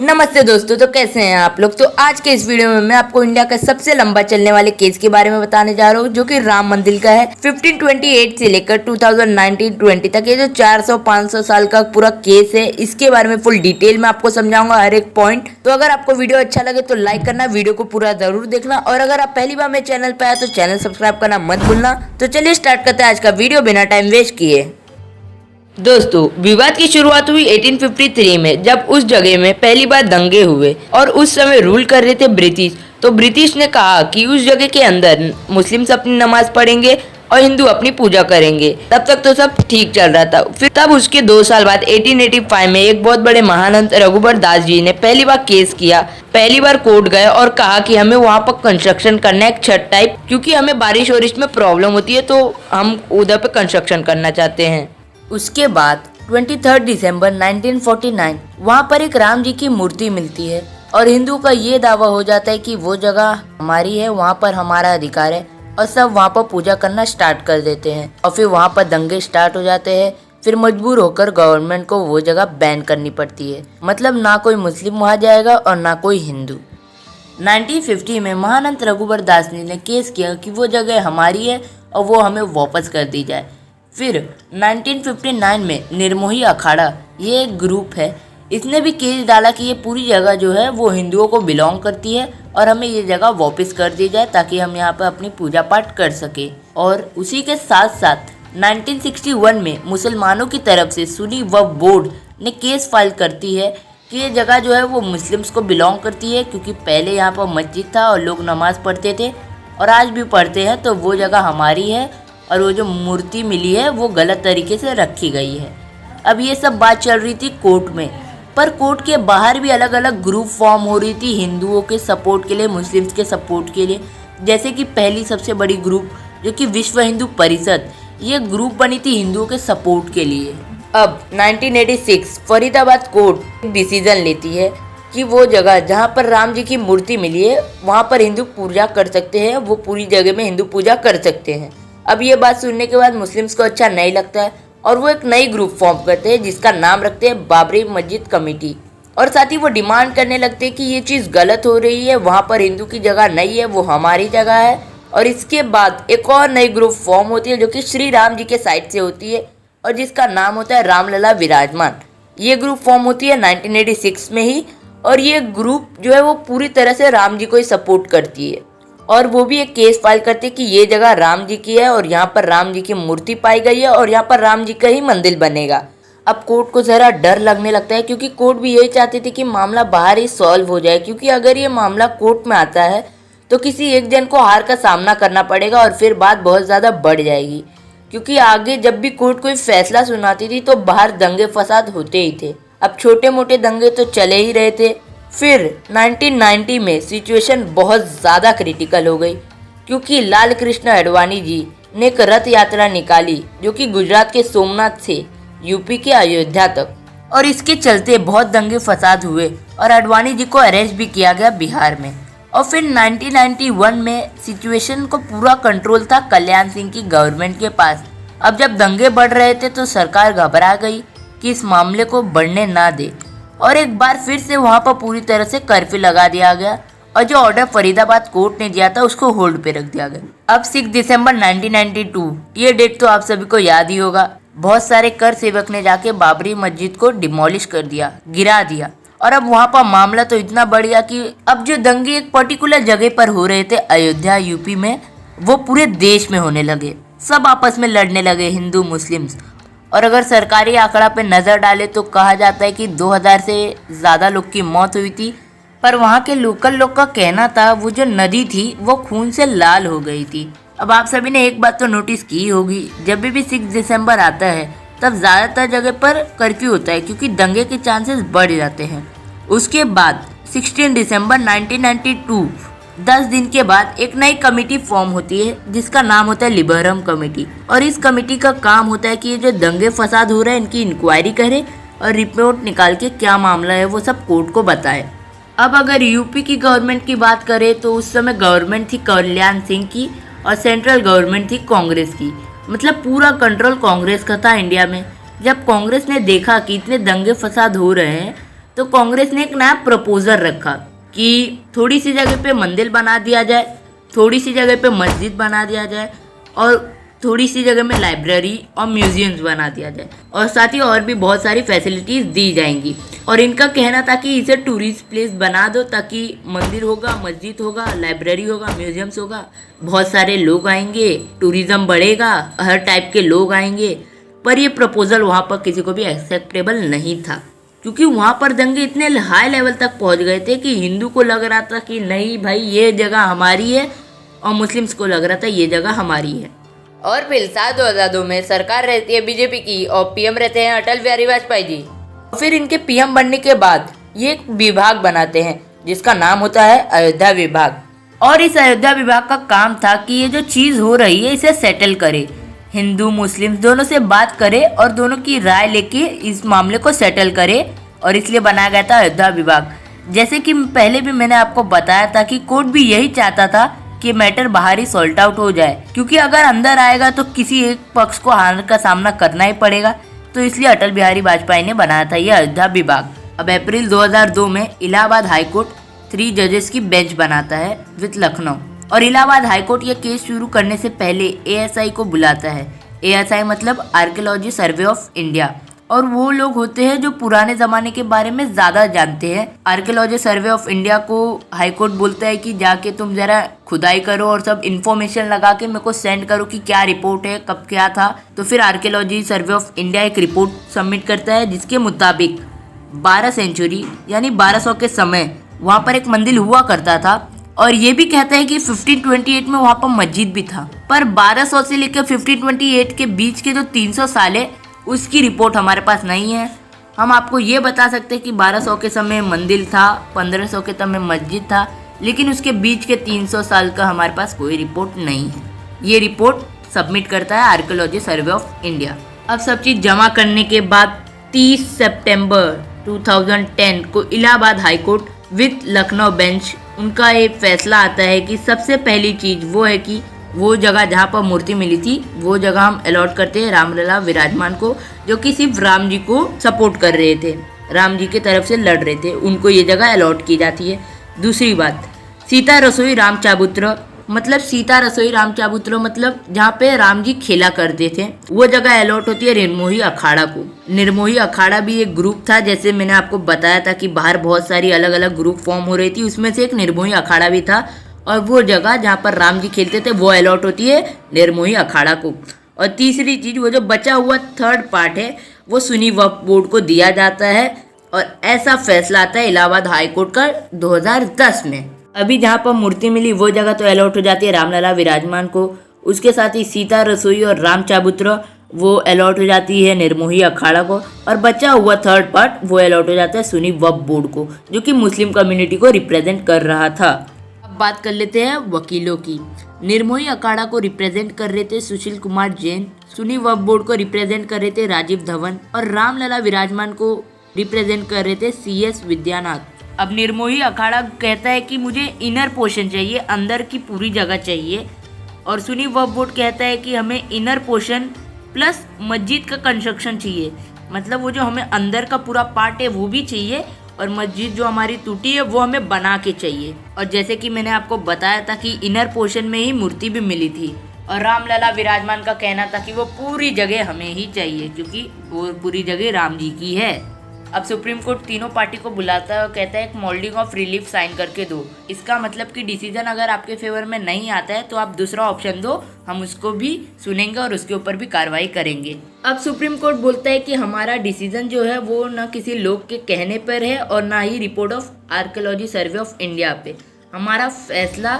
नमस्ते दोस्तों। तो कैसे हैं आप लोग। तो आज के इस वीडियो में मैं आपको इंडिया का सबसे लंबा चलने वाले केस के बारे में बताने जा रहा हूँ, जो कि राम मंदिर का है। 1528 से लेकर 2019-20 तक ये जो 400-500 साल का पूरा केस है, इसके बारे में फुल डिटेल में आपको समझाऊंगा हर एक पॉइंट। तो अगर आपको वीडियो अच्छा लगे तो लाइक करना, वीडियो को पूरा जरूर देखना, और अगर आप पहली बार मेरे चैनल पे आए तो चैनल सब्सक्राइब करना मत भूलना। तो चलिए स्टार्ट करते हैं आज का वीडियो बिना टाइम वेस्ट किए। दोस्तों, विवाद की शुरुआत हुई 1853 में, जब उस जगह में पहली बार दंगे हुए और उस समय रूल कर रहे थे ब्रिटिश। तो ब्रिटिश ने कहा कि उस जगह के अंदर मुस्लिम्स अपनी नमाज पढ़ेंगे और हिंदू अपनी पूजा करेंगे। तब तक तो सब ठीक चल रहा था। फिर तब उसके 2 साल बाद 1885 में एक बहुत बड़े महानंत रघुबर दास जी ने पहली बार केस किया। पहली बार कोर्ट गए और कहा कि हमें वहाँ पर कंस्ट्रक्शन करना है, एक छत टाइप, क्योंकि हमें बारिश और इसमें प्रॉब्लम होती है, तो हम उधर पे कंस्ट्रक्शन करना चाहते हैं। उसके बाद 23 दिसंबर 1949 वहाँ पर एक राम जी की मूर्ति मिलती है और हिंदू का ये दावा हो जाता है कि वो जगह हमारी है, वहाँ पर हमारा अधिकार है, और सब वहाँ पर पूजा करना स्टार्ट कर देते हैं। और फिर वहाँ पर दंगे स्टार्ट हो जाते हैं। फिर मजबूर होकर गवर्नमेंट को वो जगह बैन करनी पड़ती है, मतलब ना कोई मुस्लिम वहाँ जाएगा और ना कोई हिंदू। 1950 में महानंत रघुबर दास ने केस किया कि वो जगह हमारी है और वो हमें वापस कर दी जाए। फिर 1959 में निर्मोही अखाड़ा, ये एक ग्रुप है, इसने भी केस डाला कि ये पूरी जगह जो है वो हिंदुओं को बिलोंग करती है और हमें ये जगह वापस कर दी जाए ताकि हम यहाँ पर अपनी पूजा पाठ कर सके। और उसी के साथ साथ 1961 में मुसलमानों की तरफ से सुन्नी वक्फ बोर्ड ने केस फाइल करती है कि ये जगह जो है वो मुस्लिम्स को बिलोंग करती है, क्योंकि पहले यहाँ पर मस्जिद था और लोग नमाज़ पढ़ते थे और आज भी पढ़ते हैं, तो वो जगह हमारी है और वो जो मूर्ति मिली है वो गलत तरीके से रखी गई है। अब ये सब बात चल रही थी कोर्ट में, पर कोर्ट के बाहर भी अलग अलग ग्रुप फॉर्म हो रही थी हिंदुओं के सपोर्ट के लिए, मुस्लिम्स के सपोर्ट के लिए। जैसे कि पहली सबसे बड़ी ग्रुप जो कि विश्व हिंदू परिषद, ये ग्रुप बनी थी हिंदुओं के सपोर्ट के लिए। अब 1986 फरीदाबाद कोर्ट डिसीजन लेती है कि वो जगह जहाँ पर राम जी की मूर्ति मिली है वहाँ पर हिंदू पूजा कर सकते हैं, वो पूरी जगह में हिंदू पूजा कर सकते हैं। अब ये बात सुनने के बाद मुस्लिम्स को अच्छा नहीं लगता है और वो एक नई ग्रुप फॉर्म करते हैं जिसका नाम रखते हैं बाबरी मस्जिद कमेटी। और साथ ही वो डिमांड करने लगते हैं कि ये चीज़ गलत हो रही है, वहाँ पर हिंदू की जगह नहीं है, वो हमारी जगह है। और इसके बाद एक और नई ग्रुप फॉर्म होती है जो कि श्री राम जी के साइड से होती है और जिसका नाम होता है रामलला विराजमान। ये ग्रुप फॉर्म होती है 1986 में ही, और ये ग्रुप जो है वो पूरी तरह से राम जी को ही सपोर्ट करती है। और वो भी एक केस फाइल करते कि ये जगह राम जी की है और यहाँ पर राम जी की मूर्ति पाई गई है और यहाँ पर राम जी का ही मंदिर बनेगा। अब कोर्ट को ज़रा डर लगने लगता है, क्योंकि कोर्ट भी यही चाहती थी कि मामला बाहर ही सॉल्व हो जाए, क्योंकि अगर ये मामला कोर्ट में आता है तो किसी एक जन को हार का सामना करना पड़ेगा और फिर बात बहुत ज़्यादा बढ़ जाएगी। क्योंकि आगे जब भी कोर्ट कोई फैसला सुनाती थी तो बाहर दंगे फसाद होते ही थे। अब छोटे मोटे दंगे तो चले ही रहे थे। फिर 1990 में सिचुएशन बहुत ज़्यादा क्रिटिकल हो गई, क्योंकि लाल कृष्ण आडवाणी जी ने एक रथ यात्रा निकाली जो कि गुजरात के सोमनाथ से यूपी के अयोध्या तक, और इसके चलते बहुत दंगे फसाद हुए और आडवाणी जी को अरेस्ट भी किया गया बिहार में। और फिर 1991 में सिचुएशन को पूरा कंट्रोल था कल्याण सिंह की गवर्नमेंट के पास। अब जब दंगे बढ़ रहे थे तो सरकार घबरा गई कि इस मामले को बढ़ने ना दे, और एक बार फिर से वहाँ पर पूरी तरह से कर्फ्यू लगा दिया गया और जो ऑर्डर फरीदाबाद कोर्ट ने दिया था उसको होल्ड पे रख दिया गया। अब 6 दिसंबर 1992, ये डेट तो आप सभी को याद ही होगा। बहुत सारे कर सेवक ने जाके बाबरी मस्जिद को डिमोलिश कर दिया, गिरा दिया। और अब वहाँ पर मामला तो इतना बढ़ गया कि अब जो दंगे एक पर्टिकुलर जगह पर हो रहे थे अयोध्या यूपी में, वो पूरे देश में होने लगे। सब आपस में लड़ने लगे, हिंदू मुस्लिम्स। और अगर सरकारी आंकड़ा पे नज़र डाले तो कहा जाता है कि 2000 से ज़्यादा लोग की मौत हुई थी। पर वहाँ के लोकल लोग का कहना था वो जो नदी थी वो खून से लाल हो गई थी। अब आप सभी ने एक बात तो नोटिस की होगी, जब भी 6 दिसंबर आता है तब ज़्यादातर जगह पर कर्फ्यू होता है, क्योंकि दंगे के चांसेस बढ़ जाते हैं। उसके बाद 16 दिसंबर 1992, 10 दिन के बाद एक नई कमेटी फॉर्म होती है जिसका नाम होता है लिबरम कमेटी। और इस कमेटी का काम होता है कि ये जो दंगे फसाद हो रहे हैं इनकी इंक्वायरी करे और रिपोर्ट निकाल के क्या मामला है वो सब कोर्ट को बताए। अब अगर यूपी की गवर्नमेंट की बात करें तो उस समय गवर्नमेंट थी कल्याण सिंह की और सेंट्रल गवर्नमेंट थी कांग्रेस की, मतलब पूरा कंट्रोल कांग्रेस का था इंडिया में। जब कांग्रेस ने देखा कि इतने दंगे फसाद हो रहे हैं तो कांग्रेस ने एक नया प्रपोजल रखा कि थोड़ी सी जगह पे मंदिर बना दिया जाए, थोड़ी सी जगह पे मस्जिद बना दिया जाए और थोड़ी सी जगह में लाइब्रेरी और म्यूजियम्स बना दिया जाए और साथ ही और भी बहुत सारी फैसिलिटीज़ दी जाएंगी। और इनका कहना था कि इसे टूरिस्ट प्लेस बना दो ताकि मंदिर होगा, मस्जिद होगा, लाइब्रेरी होगा, म्यूजियम्स होगा, बहुत सारे लोग आएंगे, टूरिज़्म बढ़ेगा, हर टाइप के लोग आएंगे। पर ये प्रपोजल वहाँ पर किसी को भी एक्सेप्टेबल नहीं था क्योंकि वहाँ पर दंगे इतने हाई लेवल तक पहुँच गए थे कि हिंदू को लग रहा था कि नहीं भाई ये जगह हमारी है और मुस्लिम्स को लग रहा था ये जगह हमारी है। और फिर साल 2002 में सरकार रहती है बीजेपी की और पीएम रहते हैं अटल बिहारी वाजपेयी जी। फिर इनके पीएम बनने के बाद ये एक विभाग बनाते हैं जिसका नाम होता है अयोध्या विभाग। और इस अयोध्या विभाग का काम था कि ये जो चीज़ हो रही है इसे सेटल करे, हिंदू मुस्लिम दोनों से बात करे और दोनों की राय लेके इस मामले को सेटल करे। और इसलिए बनाया गया था अयोध्या विभाग। जैसे कि पहले भी मैंने आपको बताया था कि कोर्ट भी यही चाहता था कि मैटर बाहर ही सॉल्ट आउट हो जाए क्योंकि अगर अंदर आएगा तो किसी एक पक्ष को हार का सामना करना ही पड़ेगा। तो इसलिए अटल बिहारी वाजपेयी ने बनाया था यह अयोध्या विभाग। अब अप्रैल 2002 में इलाहाबाद हाईकोर्ट 3 जजेस की बेंच बनाता है विद लखनऊ। और इलाहाबाद हाईकोर्ट यह केस शुरू करने से पहले एएसआई को बुलाता है। एएसआई मतलब आर्कियोलॉजी सर्वे ऑफ इंडिया। और वो लोग होते हैं जो पुराने ज़माने के बारे में ज़्यादा जानते हैं। आर्कियोलॉजी सर्वे ऑफ इंडिया को हाईकोर्ट बोलता है कि जाके तुम ज़रा खुदाई करो और सब इन्फॉर्मेशन लगा के मेरे को सेंड करो कि क्या रिपोर्ट है, कब क्या था। तो फिर आर्कियोलॉजी सर्वे ऑफ इंडिया एक रिपोर्ट सबमिट करता है जिसके मुताबिक 12 सेंचुरी यानी 1200 के समय वहाँ पर एक मंदिर हुआ करता था। और ये भी कहता है कि 1528 में वहाँ पर मस्जिद भी था। पर 1200 से लेकर 1528 के बीच के जो 300 साल है उसकी रिपोर्ट हमारे पास नहीं है। हम आपको ये बता सकते हैं कि 1200 के समय मंदिर था, 1500 के समय मस्जिद था, लेकिन उसके बीच के 300 साल का हमारे पास कोई रिपोर्ट नहीं है। ये रिपोर्ट सबमिट करता है आर्कियोलॉजी सर्वे ऑफ इंडिया। अब सब चीज़ जमा करने के बाद 30 सितंबर 2010 को Allahabad high court with Lucknow bench उनका एक फैसला आता है कि सबसे पहली चीज़ वो है कि वो जगह जहाँ पर मूर्ति मिली थी वो जगह हम अलॉट करते हैं रामलला विराजमान को, जो कि सिर्फ राम जी को सपोर्ट कर रहे थे, राम जी की तरफ से लड़ रहे थे, उनको ये जगह अलॉट की जाती है। दूसरी बात, सीता रसोई राम चाबुत्र मतलब सीता रसोई राम चाबुत्र मतलब जहाँ पे राम जी खेला करते थे वो जगह अलॉट होती है निर्मोही अखाड़ा को। निर्मोही अखाड़ा भी एक ग्रुप था, जैसे मैंने आपको बताया था कि बाहर बहुत सारी अलग अलग ग्रुप फॉर्म हो रही थी, उसमें से एक निर्मोही अखाड़ा भी था। और वो जगह जहाँ पर राम जी खेलते थे वो अलॉट होती है निर्मोही अखाड़ा को। और तीसरी चीज़, वो जो बचा हुआ थर्ड पार्ट है वो सुन्नी वक्फ बोर्ड को दिया जाता है। और ऐसा फैसला आता है इलाहाबाद हाईकोर्ट का 2010 में। अभी जहाँ पर मूर्ति मिली वो जगह तो अलॉट हो जाती है रामलला विराजमान को, उसके साथ ही सीता रसोई और राम चाबुत्र वो अलॉट हो जाती है निर्मोही अखाड़ा को, और बचा हुआ थर्ड पार्ट वो अलॉट हो जाता है सुन्नी वक्फ बोर्ड को, जो कि मुस्लिम कम्युनिटी को रिप्रेजेंट कर रहा था। बात कर लेते हैं वकीलों की। निर्मोही अखाड़ा को रिप्रेजेंट कर रहे थे सुशील कुमार जैन, सुन्नी वक्फ बोर्ड को रिप्रेजेंट कर रहे थे राजीव धवन और रामलला विराजमान को रिप्रेजेंट कर रहे थे CS विद्यानाथ। अब निर्मोही अखाड़ा कहता है कि मुझे इनर पोर्शन चाहिए, अंदर की पूरी जगह चाहिए, और सुन्नी वक्फ बोर्ड कहता है कि हमें इनर पोर्शन प्लस मस्जिद का कंस्ट्रक्शन चाहिए, मतलब वो जो हमें अंदर का पूरा पार्ट है वो भी चाहिए और मस्जिद जो हमारी टूटी है वो हमें बना के चाहिए। और जैसे कि मैंने आपको बताया था कि इनर पोर्शन में ही मूर्ति भी मिली थी, और रामलला विराजमान का कहना था कि वो पूरी जगह हमें ही चाहिए क्योंकि वो पूरी जगह राम जी की है। अब सुप्रीम कोर्ट तीनों पार्टी को बुलाता है और कहता है एक मोल्डिंग ऑफ रिलीफ साइन करके दो। इसका मतलब कि डिसीजन अगर आपके फेवर में नहीं आता है तो आप दूसरा ऑप्शन दो, हम उसको भी सुनेंगे और उसके ऊपर भी कार्रवाई करेंगे। अब सुप्रीम कोर्ट बोलता है कि हमारा डिसीजन जो है वो ना किसी लोग के कहने पर है और ना ही report of archaeology survey of India पे, हमारा फैसला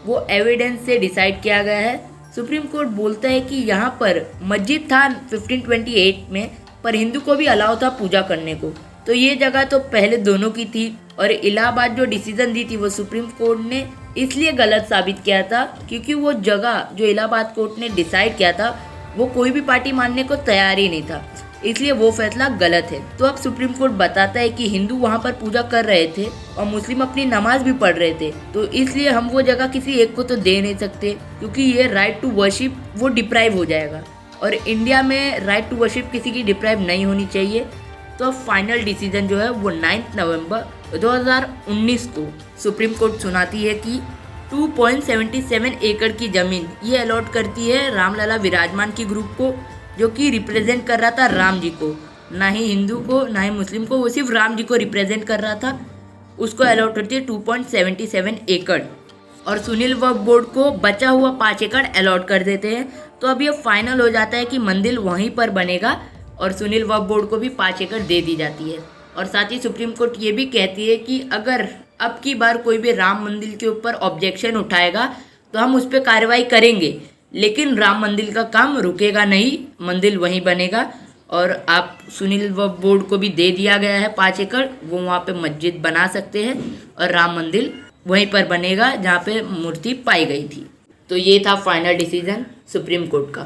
वो एविडेंस से डिसाइड किया गया है। सुप्रीम कोर्ट बोलता है कि यहाँ पर मस्जिद था 1528 में, पर हिंदू को भी अलाउ था पूजा करने को, तो ये जगह तो पहले दोनों की थी। और इलाहाबाद जो डिसीजन दी थी वो सुप्रीम कोर्ट ने इसलिए गलत साबित किया था क्योंकि वो जगह जो इलाहाबाद कोर्ट ने डिसाइड किया था वो कोई भी पार्टी मानने को तैयार ही नहीं था, इसलिए वो फैसला गलत है। तो अब सुप्रीम कोर्ट बताता है कि हिंदू वहाँ पर पूजा कर रहे थे और मुस्लिम अपनी नमाज भी पढ़ रहे थे, तो इसलिए हम वो जगह किसी एक को तो दे नहीं सकते क्योंकि ये राइट टू वर्शिप वो डिप्राइव हो जाएगा, और इंडिया में राइट टू वर्शिप किसी की डिप्राइव नहीं होनी चाहिए। तो अब फाइनल डिसीजन जो है वो 9 नवंबर 2019 को सुप्रीम कोर्ट सुनाती है कि 2.77 एकड़ की जमीन ये अलॉट करती है रामलला विराजमान की ग्रुप को, जो कि रिप्रेजेंट कर रहा था राम जी को, ना ही हिंदू को ना ही मुस्लिम को, वो सिर्फ राम जी को रिप्रेजेंट कर रहा था। उसको अलॉट करती है 2.77 एकड़ और सुनील वक्फ बोर्ड को बचा हुआ 5 एकड़ अलॉट कर देते हैं। तो अब ये फाइनल हो जाता है कि मंदिर वहीं पर बनेगा और सुनील वक्फ बोर्ड को भी 5 एकड़ दे दी जाती है। और साथ ही सुप्रीम कोर्ट ये भी कहती है कि अगर अब की बार कोई भी राम मंदिर के ऊपर ऑब्जेक्शन उठाएगा तो हम उस पर कार्रवाई करेंगे, लेकिन राम मंदिर का काम रुकेगा नहीं, मंदिर वहीं बनेगा। और आप सुनील वक्फ बोर्ड को भी दे दिया गया है 5 एकड़, वो वहाँ पे मस्जिद बना सकते हैं और राम मंदिर वहीं पर बनेगा जहाँ पे मूर्ति पाई गई थी। तो ये था फाइनल डिसीजन सुप्रीम कोर्ट का।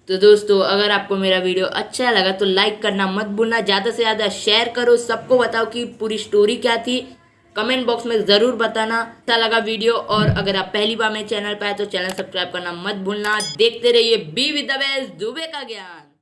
तो दोस्तों अगर आपको मेरा वीडियो अच्छा लगा तो लाइक करना मत भूलना, ज़्यादा से ज़्यादा शेयर करो, सबको बताओ कि पूरी स्टोरी क्या थी। कमेंट बॉक्स में ज़रूर बताना अच्छा लगा वीडियो, और अगर आप पहली बार मेरे चैनल पर आए तो चैनल सब्सक्राइब करना मत भूलना। देखते रहिए be with the best, Dubey का ज्ञान।